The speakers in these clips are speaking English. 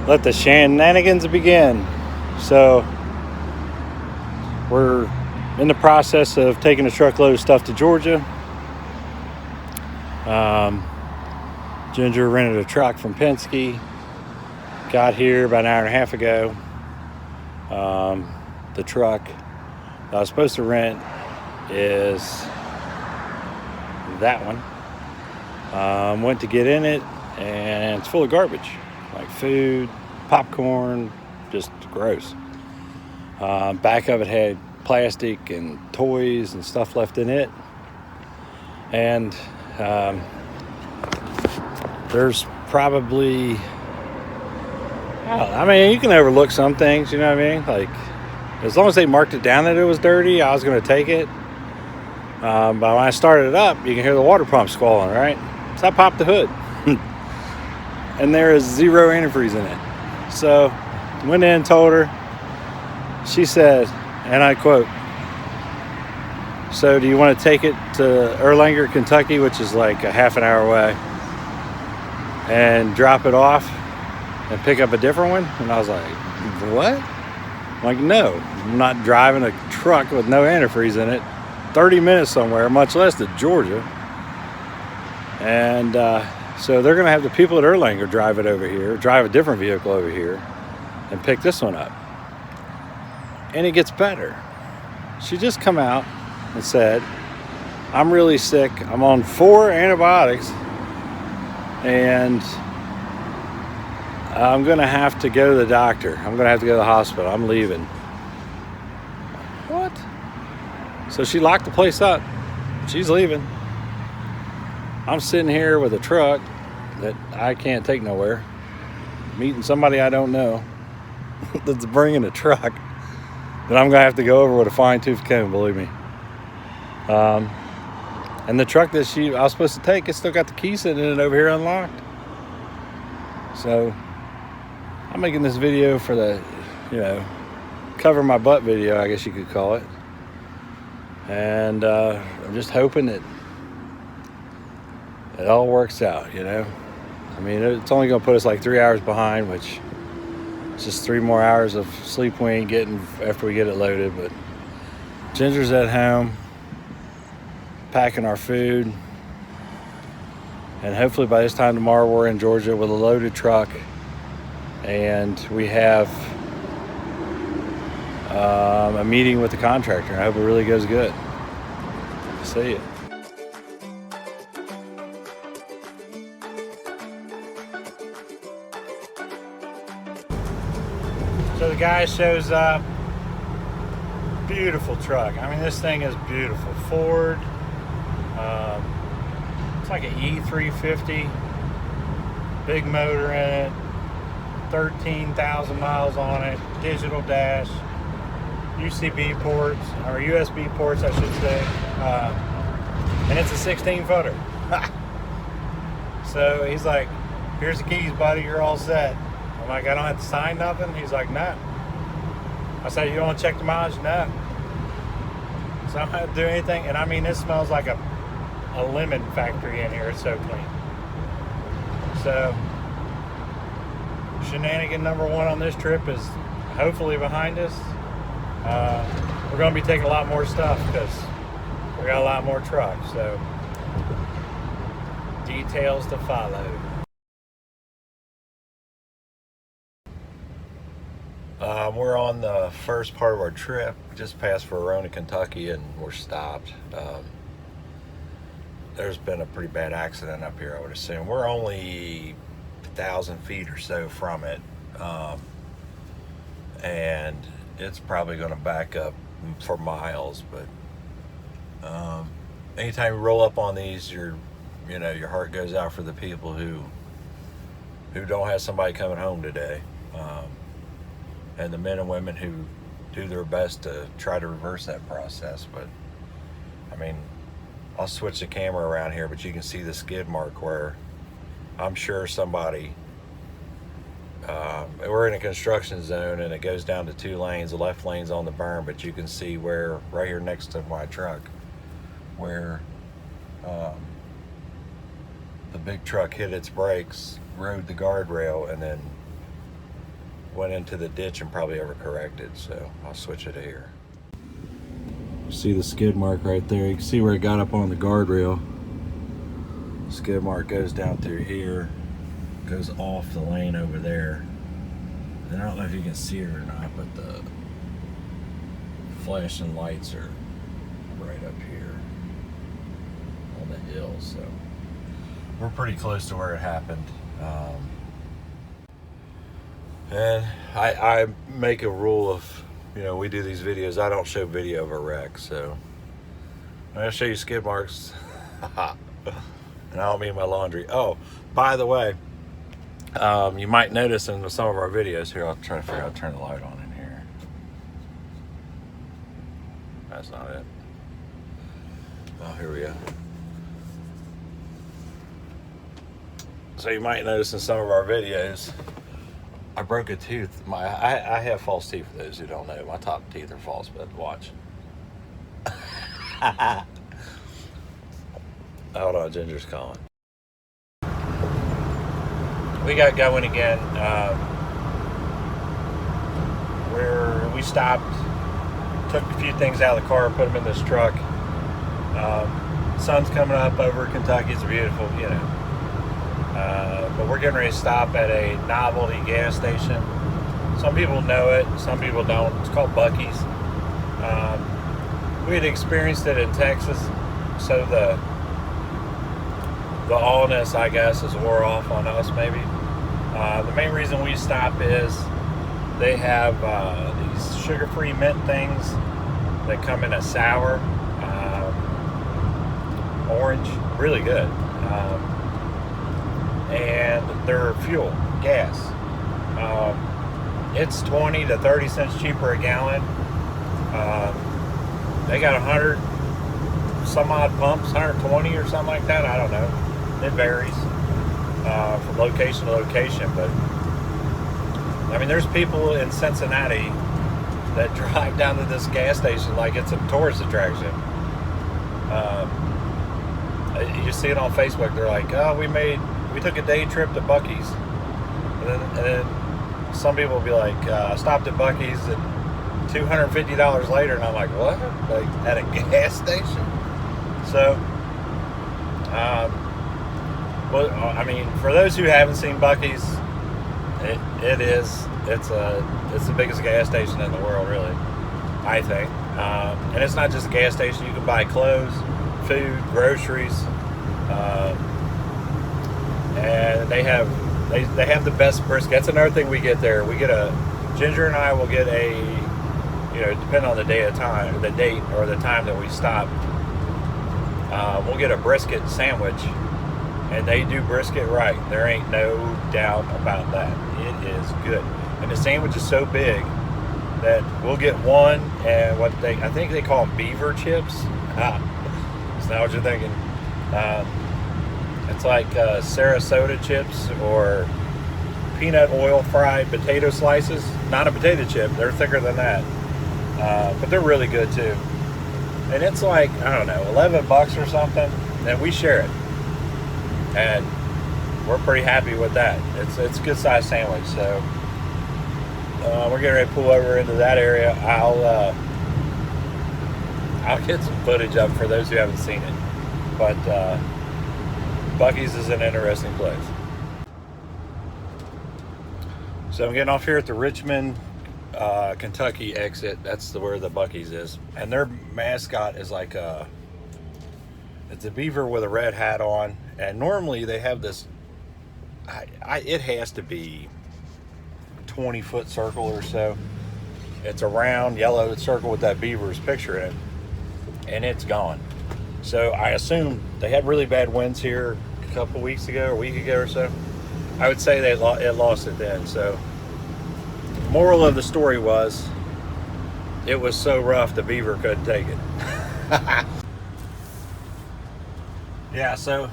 let the shenanigans begin. So we're in the process of taking a truckload of stuff to Georgia. Ginger rented a truck from Penske. Got here about an hour and a half ago. The truck that I was supposed to rent is that one. Went to get in it, and it's full of garbage, like food, popcorn, just gross. Back of it had plastic and toys and stuff left in it, and there's probably, I mean, you can overlook some things, you know what I mean? Like, as long as they marked it down that it was dirty, I was going to take it. But when I started it up, you can hear the water pump squalling, right? So I popped the hood. And there is 0 antifreeze in it. So went in and told her. She said, and I quote, "So do you want to take it to Erlanger, Kentucky, which is like a half an hour away, and drop it off and pick up a different one?" And I was like, "What?" I'm like, "No, I'm not driving a truck with no antifreeze in it 30 minutes somewhere, much less to Georgia." And so they're going to have the people at Erlanger drive it over here, drive a different vehicle over here, and pick this one up. And it gets better. She just come out and said, "I'm really sick. I'm on 4 antibiotics, and I'm going to have to go to the doctor. I'm going to have to go to the hospital. I'm leaving." What? So she locked the place up. She's leaving. I'm sitting here with a truck that I can't take nowhere, meeting somebody I don't know that's bringing a truck that I'm going to have to go over with a fine-tooth comb, believe me. And the truck that I was supposed to take, it's still got the key sitting in it over here unlocked. So I'm making this video for the, cover my butt video, I guess you could call it. And I'm just hoping that it all works out, I mean, it's only going to put us like 3 hours behind, which is just 3 more hours of sleep we ain't getting after we get it loaded. But Ginger's at home, packing our food. And hopefully by this time tomorrow, we're in Georgia with a loaded truck. And we have a meeting with the contractor. I hope it really goes good. See you. So the guy shows up. Beautiful truck. I mean, this thing is beautiful. Ford. It's like an E350. Big motor in it. 13,000 miles on it. Digital dash. UCB ports, or USB ports, I should say. And it's a 16-footer. So he's like, "Here's the keys, buddy. You're all set." I'm like, "I don't have to sign nothing?" He's like, "No." I said, "You don't want to check the mileage?" "No." So I don't have to do anything. And I mean, this smells like a lemon factory in here. It's so clean. So shenanigan number 1 on this trip is hopefully behind us. We're going to be taking a lot more stuff because we got a lot more trucks. So details to follow. We're on the first part of our trip. We just passed Verona, Kentucky, and we're stopped. There's been a pretty bad accident up here, I would assume. We're only 1,000 feet or so from it, and it's probably going to back up for miles. But anytime you roll up on these, your heart goes out for the people who don't have somebody coming home today. And the men and women who do their best to try to reverse that process. But I mean, I'll switch the camera around here, but you can see the skid mark where I'm sure somebody, we're in a construction zone and it goes down to 2 lanes. The left lane's on the berm, but you can see where, right here next to my truck, where the big truck hit its brakes, rode the guardrail, and then went into the ditch and probably overcorrected, so I'll switch it to here. See the skid mark right there? You can see where it got up on the guardrail. Skid mark goes down through here, goes off the lane over there. And I don't know if you can see it or not, but the flashing lights are right up here on the hill, so we're pretty close to where it happened. And I make a rule of, you know, we do these videos, I don't show video of a wreck, so I'm gonna show you skid marks. And I don't mean my laundry. Oh, by the way, you might notice in some of our videos here, I'll try to figure out how to turn the light on in here. That's not it. Oh, here we go. So you might notice in some of our videos, I broke a tooth. I have false teeth, for those who don't know. My top teeth are false, but watch. Hold on, Ginger's calling. We got going again. Where we stopped, took a few things out of the car, put them in this truck. Sun's coming up over Kentucky. It's beautiful, you know. But we're getting ready to stop at a novelty gas station. Some people know it, some people don't. It's called Buc-ee's. We had experienced it in Texas, so the allness, I guess, is wore off on us, maybe. The main reason we stop is they have these sugar-free mint things that come in a sour, orange, really good. And they're fuel, gas. It's 20 to 30 cents cheaper a gallon. They got 100 some odd pumps, 120 or something like that, I don't know. It varies from location to location, but I mean, there's people in Cincinnati that drive down to this gas station like it's a tourist attraction. You see it on Facebook. They're like, "Oh, we took a day trip to Buc-ee's," and then some people will be like, "Stopped at Buc-ee's and $250 later," and I'm like, "What? Like at a gas station?" So, well, I mean, for those who haven't seen Buc-ee's, it's the biggest gas station in the world, really, I think. And it's not just a gas station. You can buy clothes, food, groceries, and they have the best brisket. That's another thing we get there. Ginger and I will get a, you know, depending on the date or the time that we stop, we'll get a brisket sandwich, and they do brisket right. There ain't no doubt about that. It is good, and the sandwich is so big that we'll get one, and I think they call them beaver chips. It's not what you're thinking. It's like Sarasota chips or peanut oil fried potato slices. Not a potato chip. They're thicker than that. But they're really good too. And it's like, I don't know, $11 or something. And we share it. And we're pretty happy with that. It's a good sized sandwich. So we're getting ready to pull over into that area. I'll get some footage up for those who haven't seen it. But Buc-ee's is an interesting place. So I'm getting off here at the Richmond, Kentucky exit. That's where the Buc-ee's is. And their mascot is like it's a beaver with a red hat on. And normally they have this, it has to be 20-foot circle or so. It's a round yellow circle with that beaver's picture in it. And it's gone. So I assume they had really bad winds here a couple weeks ago, or a week ago or so. I would say it lost it then. So moral of the story was, it was so rough the beaver couldn't take it. Yeah, so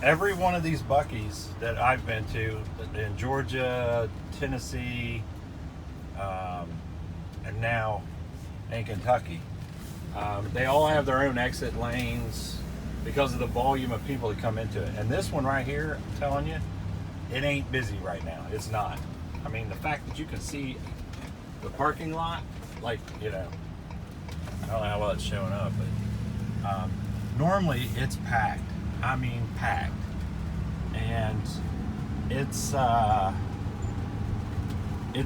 every one of these Buc-ee's that I've been to in Georgia, Tennessee, and now in Kentucky, they all have their own exit lanes because of the volume of people that come into it. And this one right here, I'm telling you, it ain't busy right now. It's not. I mean, the fact that you can see the parking lot, like, you know, I don't know how well it's showing up, but normally it's packed. I mean, packed. And it's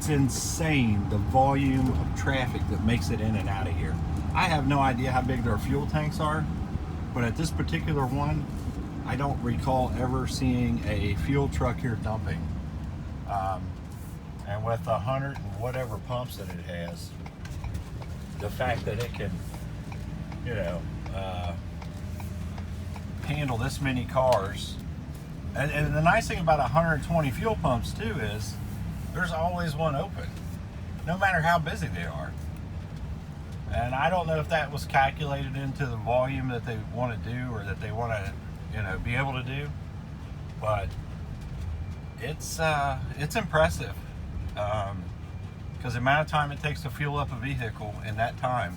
insane, the volume of traffic that makes it in and out of here. I have no idea how big their fuel tanks are, but at this particular one, I don't recall ever seeing a fuel truck here dumping. And with 100 and whatever pumps that it has, the fact that it can, you know, handle this many cars. And the nice thing about 120 fuel pumps too is there's always one open, no matter how busy they are. And I don't know if that was calculated into the volume that they want to do or that they want to, you know, be able to do. But it's impressive because the amount of time it takes to fuel up a vehicle in that time.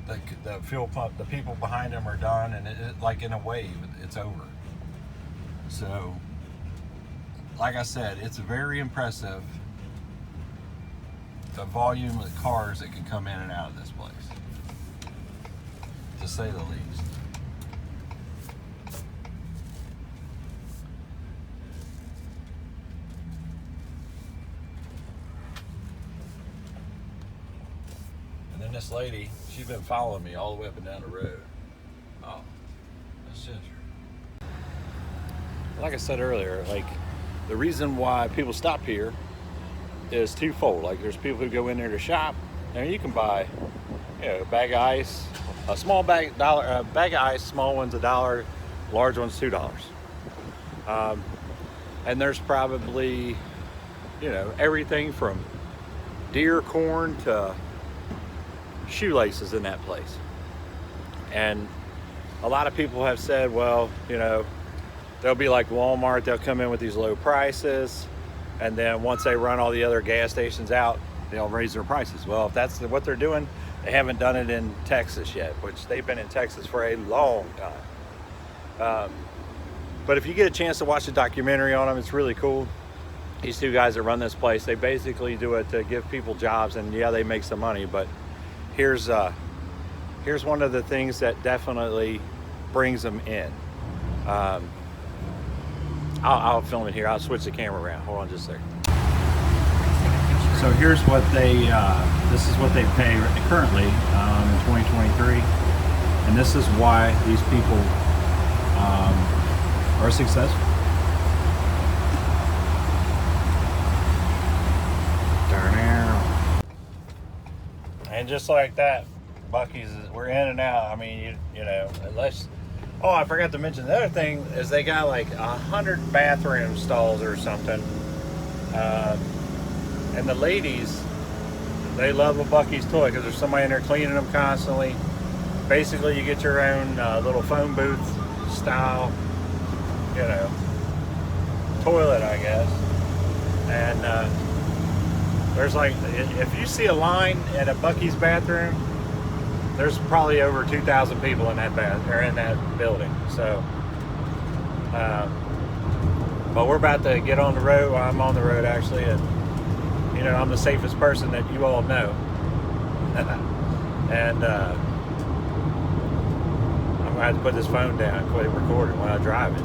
The fuel pump, the people behind them are done, and it like in a wave, it's over. So, like I said, it's very impressive the volume of cars that can come in and out of this place, to say the least. And then this lady, she's been following me all the way up and down the road. Oh, that's just her. Like I said earlier, like the reason why people stop here is twofold. Like there's people who go in there to shop, and you can buy, you know, a bag of ice, a small bag, bag of ice, small one's $1, large one's $2. And there's probably, you know, everything from deer corn to shoelaces in that place. And a lot of people have said, well, you know, they'll be like Walmart, they'll come in with these low prices, and then once they run all the other gas stations out, they'll raise their prices. Well, if that's what they're doing, they haven't done it in Texas yet, which they've been in Texas for a long time. But if you get a chance to watch the documentary on them, it's really cool. These two guys that run this place, they basically do it to give people jobs, and yeah, they make some money, but here's one of the things that definitely brings them in. I'll film it here. I'll switch the camera around. Hold on just a second. So here's what this is what they pay currently in 2023, and this is why these people are successful. And just like that, Buc-ee's, we're in and out. I mean, you know, unless, oh, I forgot to mention the other thing is they got like 100 bathroom stalls or something. And the ladies, they love a Buc-ee's toy because there's somebody in there cleaning them constantly. Basically, you get your own little phone booth style, you know, toilet, I guess. And there's like, if you see a line at a Buc-ee's bathroom, there's probably over 2,000 people in that in that building. So, but we're about to get on the road. Well, I'm on the road actually, and you know, I'm the safest person that you all know. And I'm gonna have to put this phone down and quit recording while I drive it.